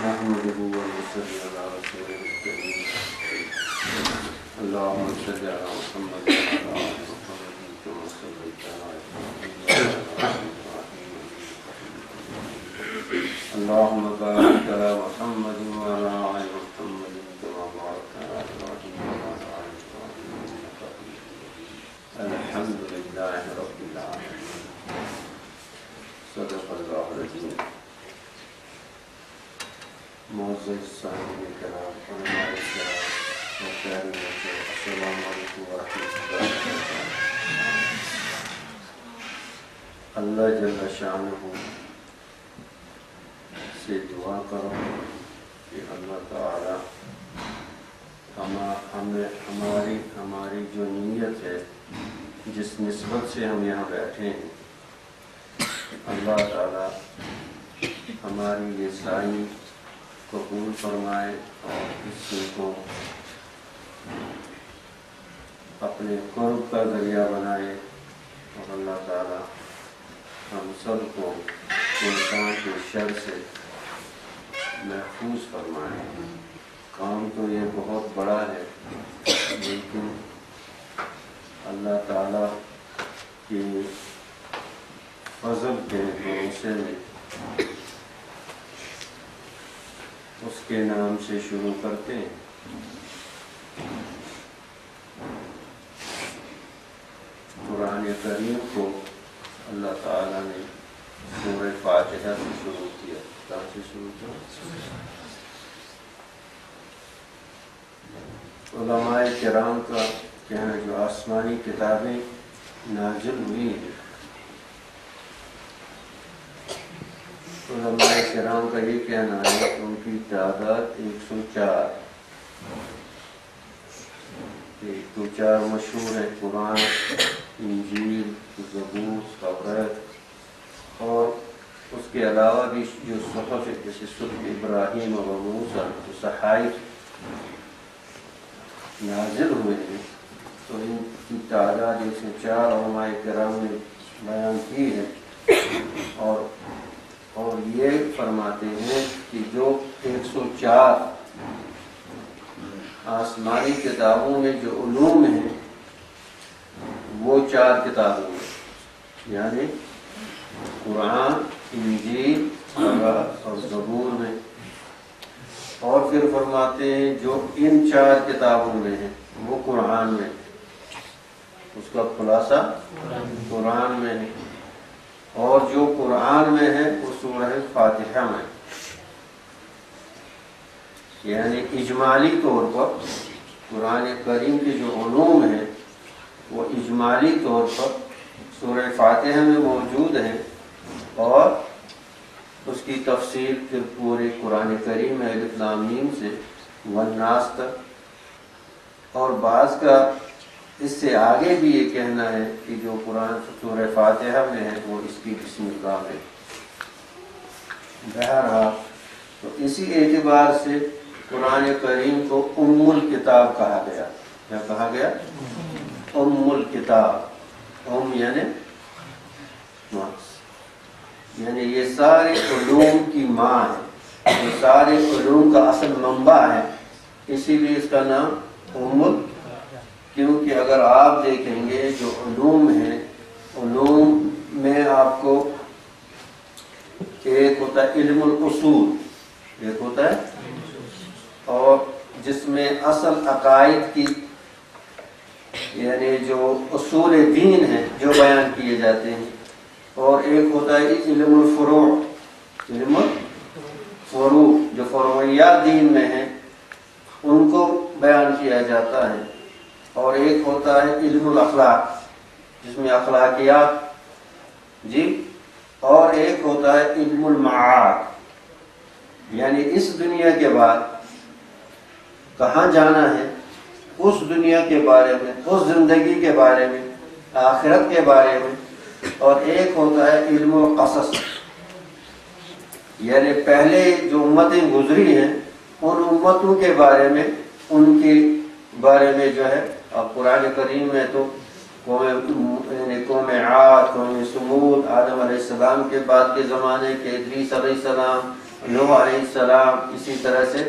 نحمده ونصلي على رسوله الكريم اللهم صل على محمد وعلى آل محمد كما صليت على إبراهيم اللهم بارك على محمد وعلى آل محمد كما باركت على إبراهيم وعلى آل إبراهيم إنك حميد مجيد الحمد لله رب العالمين صدق الله العظيم معزز سامعین کرام علماء کرام وغیرہ السلام علیکم ورحمۃ اللہ وبرکاتہ۔ اللہ جل شانہ سے دعا کرو کہ اللہ تعالی ہماری جو نیت ہے، جس نسبت سے ہم یہاں بیٹھے ہیں، اللہ تعالی ہماری یہ سعی قبول فرمائے اور اس کو اپنے قرب کا ذریعہ بنائے، اور اللہ تعالی ہم سب کو شیطان کے شر سے محفوظ فرمائے۔ کام تو یہ بہت بڑا ہے، لیکن اللہ تعالی کی فضل کے بھروسے میں اس کے نام سے شروع کرتے ہیں۔ قرآن کریم کو اللہ تعالیٰ نے سورہ فاتحہ سے شروع کیا۔ کہاں سے شروع کیا؟ علماء کرام کا کہنا جو آسمانی کتابیں نازل ہوئی ہیں، علماء کرام کا یہ کہنا ہے کہ ان کی تعداد 104 مشہور ہے، قرآن، انجیل، زبور، تورات، اور اس کے علاوہ بھی جو صحف ہے جیسے صحف ابراہیم و موسیٰ، جو صحائف نازل ہوئے ہیں، تو ان کی تعداد 104 علماء کرام نے بیان کی ہے، اور یہ فرماتے ہیں کہ جو 104 آسمانی کتابوں میں جو علوم ہیں وہ 4 کتابوں میں، یعنی قرآن، انجیل، تورات اور زبور میں، اور پھر فرماتے ہیں جو ان 4 کتابوں میں ہیں وہ قرآن میں، اس کا خلاصہ قرآن میں ہے، اور جو قرآن میں ہے وہ سورہ فاتحہ میں، یعنی اجمالی طور پر قرآن کریم کے جو علوم ہیں وہ اجمالی طور پر سورہ فاتحہ میں موجود ہیں، اور اس کی تفصیل پھر پورے قرآن کریم میں الف لام میم سے والناس تک، اور بعض کا اس سے آگے بھی یہ کہنا ہے کہ جو قرآن سورہ فاتحہ میں ہے وہ اس کی بسم اللہ ہے۔ بہرحال تو اسی اعتبار سے قرآن کریم کو ام الکتاب کہا گیا۔ کیا کہا گیا؟ ام الکتاب۔ ام یعنی ماں، یعنی یہ سارے علوم کی ماں ہے، یہ سارے علوم کا اصل منبع ہے، اسی لیے اس کا نام ام، کیونکہ اگر آپ دیکھیں گے جو علوم ہیں، علوم میں آپ کو ایک ہوتا ہے علم الاصول، ایک ہوتا ہے، اور جس میں اصل عقائد کی یعنی جو اصول دین ہیں جو بیان کیے جاتے ہیں، اور ایک ہوتا ہے علم الفروع، علم الفروع جو فروعیات دین میں ہیں ان کو بیان کیا جاتا ہے، اور ایک ہوتا ہے علم الاخلاق جس میں اخلاقیات، جی، اور ایک ہوتا ہے علم المعاد، یعنی اس دنیا کے بعد کہاں جانا ہے، اس دنیا کے بارے میں، اس زندگی کے بارے میں، آخرت کے بارے میں، اور ایک ہوتا ہے علم القصص، یعنی پہلے جو امتیں گزری ہیں ان امتوں کے بارے میں، ان کے بارے میں جو ہے، اب قرآن کریم میں تو قوم عاد، قوم سمود، آدم علیہ السلام کے بعد کے زمانے کے ادریس علیہ السلام، نوح علیہ السلام، اسی طرح سے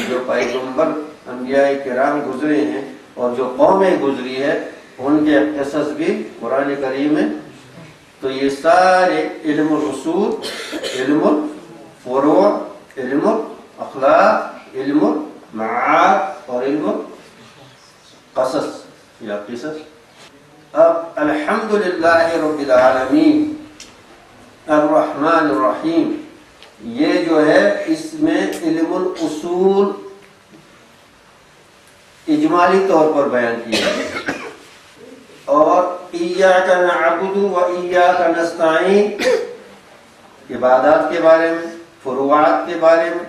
جو پیغمبر انبیاء کرام گزرے ہیں اور جو قومیں گزری ہے ان کے قصص بھی قرآن کریم میں. تو یہ سارے علم الاصول، علم الفروع، علم الاخلاق، علم المعاد اور علم القصص یا قصص. اب الحمدللہ رب العالمین الرحمن الرحیم، یہ جو ہے اس میں علم الاصول اجمالی طور پر بیان کیا ہے، اور ایاک نعبد و ایاک نستعین عبادات کے بارے میں، فروعات کے بارے میں،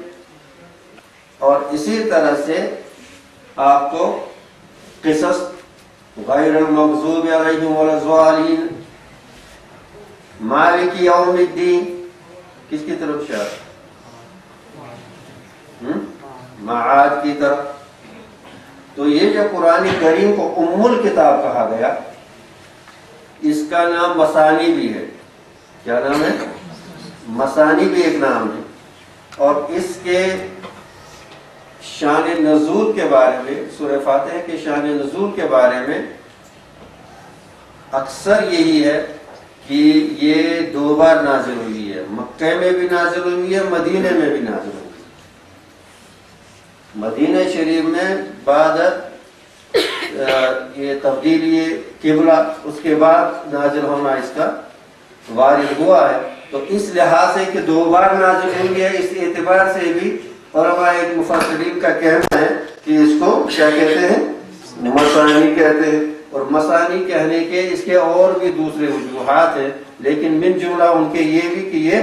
اور اسی طرح سے آپ کو قصص غیر المغضوب علیہم ولا الضالین، مالک یوم الدین کس کی طرف اشارہ؟ معاد کی طرف. تو یہ جو قرآن کریم کو ام الکتاب کہا گیا، اس کا نام مثانی بھی ہے. کیا نام ہے؟ مثانی بھی ایک نام ہے. اور اس کے شان نزول کے بارے میں، سورہ فاتحہ کے شان نزول کے بارے میں اکثر یہی ہے کہ یہ 2 بار نازل ہوئی ہے. مکہ میں بھی نازل ہوئی ہے، مدینے میں بھی نازل ہوئی ہے. مدینہ شریف میں بعد یہ تبدیلی قبلہ، اس کے بعد نازل ہونا اس کا وارد ہوا ہے. تو اس لحاظ سے کہ 2 بار نازل ہوئی ہے، اس اعتبار سے بھی علماء مفسرین کا کہنا ہے کہ اس کو کیا کہتے ہیں؟ مثانی کہتے ہیں. اور مثانی کہنے کے اس کے اور بھی دوسرے وجوہات ہیں، لیکن من جملہ ان کے یہ بھی کہ یہ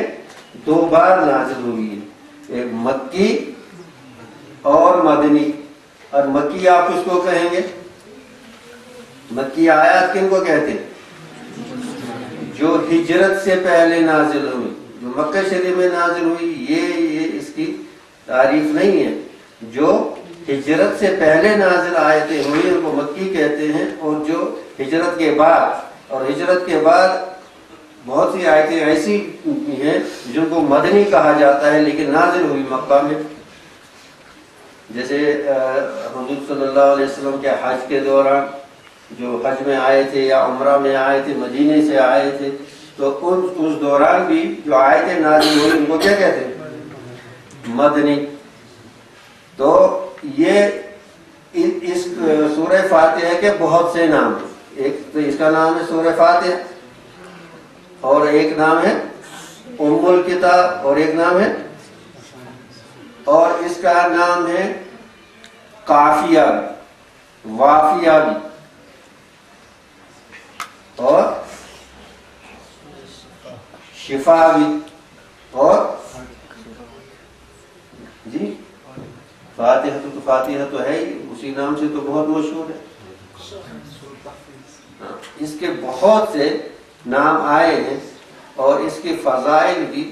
2 بار نازل ہوئی ہے، ایک مکی اور مدنی. اور مکی آپ اس کو کہیں گے، مکی آیات کن کو کہتے ہیں؟ جو ہجرت سے پہلے نازل ہوئی، جو مکہ شریف میں نازل ہوئی، یہ اس کی تعریف نہیں ہے. جو ہجرت سے پہلے نازل آیتیں ہوئی ان کو مکی کہتے ہیں، اور جو ہجرت کے بعد، اور ہجرت کے بعد بہت سی آیتیں ایسی ہیں جن کو مدنی کہا جاتا ہے لیکن نازل ہوئی مکہ میں. جیسے حضور صلی اللہ علیہ وسلم کے حج کے دوران جو حج میں آئے تھے یا عمرہ میں آئے تھے، مدینے سے آئے تھے، تو اس دوران بھی جو آیتیں نازل ہوئی ان کو کیا کہتے ہیں؟ مدنی. تو یہ اس سورہ فاتحہ کے بہت سے نام ہیں. ایک تو اس کا نام ہے سورہ فاتحہ، اور ایک نام ہے ام الکتاب، اور ایک نام ہے، اور اس کا نام ہے قافیہ بھی، وافیہ بھی، اور شفا بھی، اور جی فاتحہ تو ہے ہی، اسی نام سے تو بہت مشہور ہے. اس کے بہت سے نام آئے ہیں اور اس کے فضائل بھی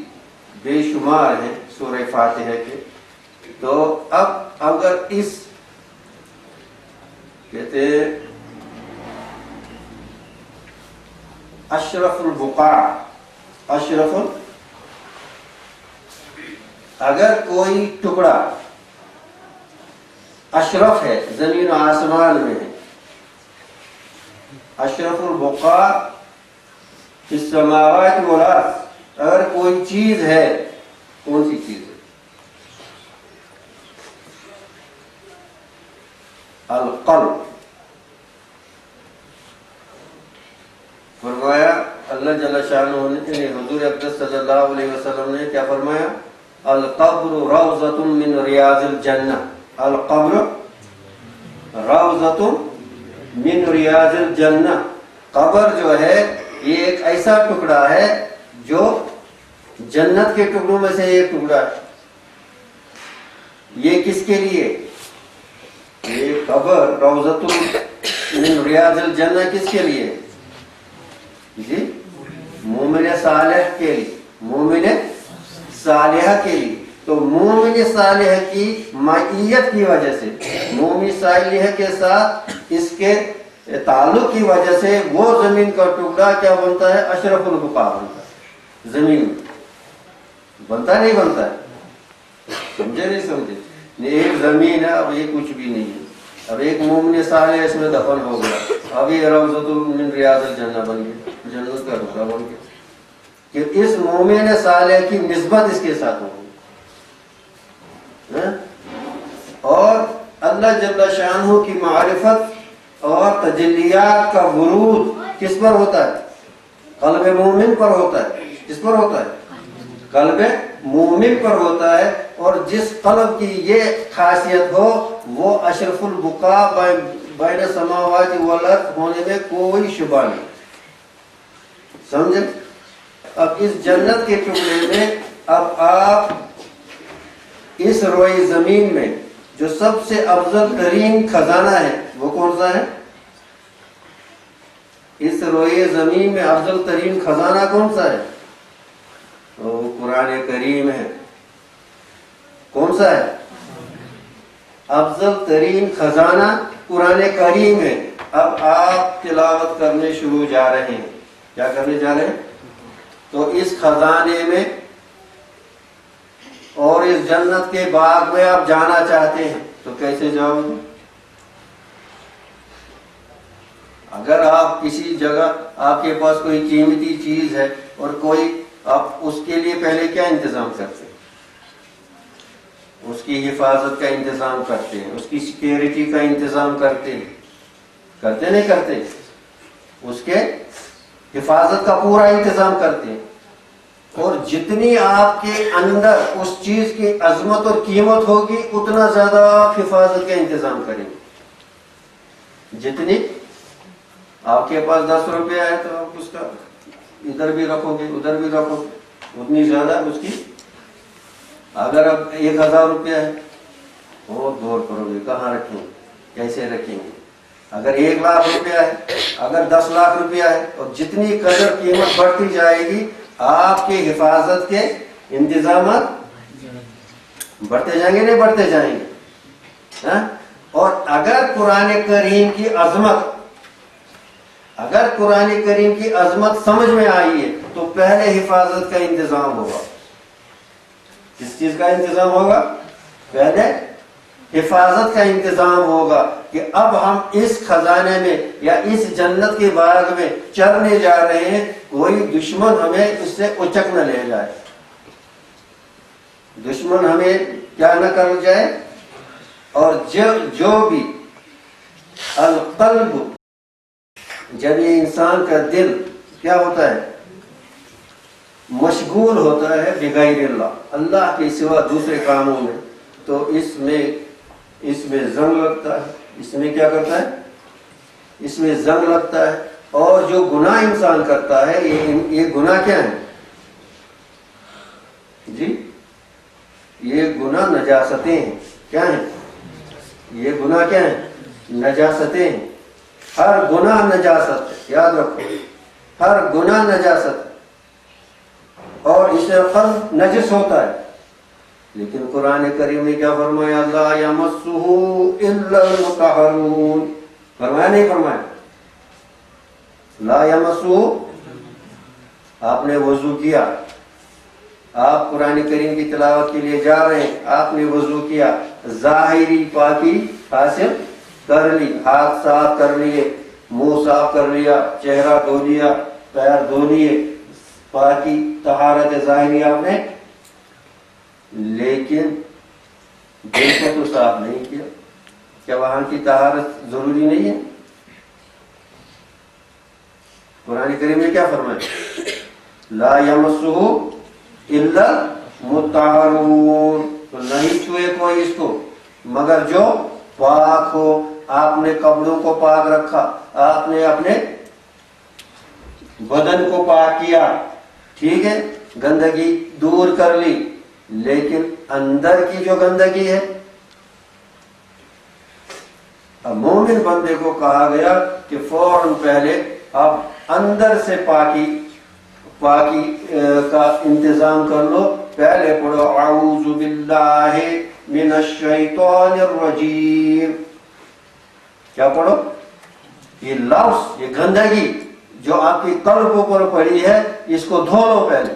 بے شمار ہیں سورہ فاتحہ کے. تو اب اگر اس کہتے اشرف البقاع، اگر کوئی ٹکڑا اشرف ہے، زمین و آسمان میں ہے، اشرف البقاع فی السماوات والارض، اگر کوئی چیز ہے، کون سی چیز ہے؟ القلب. فرمایا اللہ جل شانہ نے، حضور اقدس صلی اللہ علیہ وسلم نے کیا فرمایا؟ القبر روضۃ من ریاض الجنہ. القبر روضۃ من ریاض الجنہ. قبر جو ہے یہ ایک ایسا ٹکڑا ہے جو جنت کے ٹکڑوں میں سے ایک ٹکڑا ہے. یہ کس کے لیے؟ یہ قبر روضۃ من ریاض الجنہ کس کے لیے؟ جی مومن صالح کے لیے، مومن صالحہ کے لیے. تو مومن صالح کی معیت کی وجہ سے، مومن صالح کے ساتھ اس کے تعلق کی وجہ سے وہ زمین کا ٹکڑا کیا بنتا ہے؟ اشرف البقاع بنتا ہے. زمین بنتا نہیں بنتا ہے؟ سمجھے نہیں سمجھے؟ ایک زمین ہے، اب یہ کچھ بھی نہیں ہے. اب ایک مومن صالح اس میں دفن ہو گیا، اب یہ روضۃ من ریاض الجنہ بن گیا، جنت کا ٹکڑا بن گیا. کہ اس مومن صالح کی نسبت اس کے ساتھ ہوگی. اور اللہ جل شانہ کی معرفت اور تجلیات کا ورود کس پر ہوتا ہے؟ قلب مومن پر ہوتا ہے. کس پر ہوتا ہے؟ قلب مومن پر ہوتا ہے. اور جس قلب کی یہ خاصیت ہو وہ اشرف البقاء بین السماوات والارض ہونے میں کوئی شبہ نہیں. سمجھے؟ اب اس جنت کے ٹکڑے میں اب آپ اس روئی زمین میں جو سب سے افضل ترین خزانہ ہے وہ کون سا ہے؟ اس روئے زمین میں افضل ترین خزانہ کون سا ہے؟ وہ قرآن کریم ہے. کون سا ہے؟ افضل ترین خزانہ قرآن کریم ہے. اب آپ تلاوت کرنے شروع جا رہے ہیں. کیا کرنے جا رہے ہیں؟ تو اس خزانے میں اور اس جنت کے باغ میں آپ جانا چاہتے ہیں تو کیسے جاؤ گے؟ اگر آپ کسی جگہ آپ کے پاس کوئی قیمتی چیز ہے اور کوئی آپ اس کے لیے پہلے کیا انتظام کرتے ہیں؟ اس کی حفاظت کا انتظام کرتے ہیں، اس کی سیکیورٹی کا انتظام کرتے ہیں. کرتے نہیں کرتے؟ اس کے حفاظت کا پورا انتظام کرتے ہیں. اور جتنی آپ کے اندر اس چیز کی عظمت اور قیمت ہوگی اتنا زیادہ آپ حفاظت کا انتظام کریں گے. جتنی آپ کے پاس 10 روپیہ ہے تو آپ اس کا ادھر بھی رکھو گے ادھر بھی رکھو گے، اتنی زیادہ اس کی. اگر اب 1000 روپیہ ہے بہت غور کرو گے کہاں رکھیں گے، کیسے رکھیں گے. اگر 1 لاکھ روپیہ ہے، اگر 10 لاکھ روپیہ ہے، اور جتنی قدر قیمت بڑھتی جائے گی آپ کے حفاظت کے انتظامات بڑھتے جائیں گے نہیں بڑھتے جائیں گے. اور اگر قرآن کریم کی عظمت سمجھ میں آئی ہے تو پہلے حفاظت کا انتظام ہوگا. کس چیز کا انتظام ہوگا؟ پہلے حفاظت کا انتظام ہوگا کہ اب ہم اس خزانے میں یا اس جنت کے باغ میں چرنے جا رہے ہیں، کوئی دشمن ہمیں اس سے اچک نہ لے جائے، دشمن ہمیں کیا نہ کر جائے. اور جو بھی القلب، جب یہ انسان کا دل کیا ہوتا ہے؟ مشغول ہوتا ہے بغیر اللہ کے سوا دوسرے کاموں میں، تو اس میں زنگ لگتا ہے. اس میں کیا کرتا ہے؟ اس میں زنگ لگتا ہے. اور جو گناہ انسان کرتا ہے یہ گناہ کیا ہے جی؟ یہ گناہ نجاستیں ہیں. کیا ہیں یہ گناہ؟ کیا ہیں؟ نجاستیں ہیں. ہر گناہ نجاست، یاد رکھو، ہر گناہ نجاست، اور اس سے قلب نجس ہوتا ہے. لیکن قرآن کریم نے کیا فرمایا؟ لا یمسہ الا المطہرون. فرمایا نہیں فرمایا؟ لا یمسہ. آپ نے وضو کیا، آپ قرآن کریم کی تلاوت کے لیے جا رہے ہیں، آپ نے وضو کیا، ظاہری پاکی حاصل کر لی، ہاتھ صاف کر لیے، منہ صاف کر لیا، چہرہ دھو لیا، پیر دھو لیے، پاکی طہارت ظاہری آپ نے، لیکن دل کو تو صاف نہیں کیا. کیا وہاں کی طہارت ضروری نہیں ہے؟ قرآن کریم نے کیا فرمایا؟ لا یمسہ الا المطہرون. تو نہیں چھوئے کوئی اس کو مگر جو پاک ہو. آپ نے کپڑوں کو پاک رکھا، آپ نے اپنے بدن کو پاک کیا، ٹھیک ہے، گندگی دور کر لی، لیکن اندر کی جو گندگی ہے، اب مومن بندے کو کہا گیا کہ فوراً پہلے اب اندر سے پاکی کا انتظام کر لو. پہلے پڑھو اعوذ باللہ من الشیطان الرجیم. کیا پڑھو؟ یہ لفظ، یہ گندگی جو آپ کی قلب پر پڑی ہے اس کو دھو لو پہلے.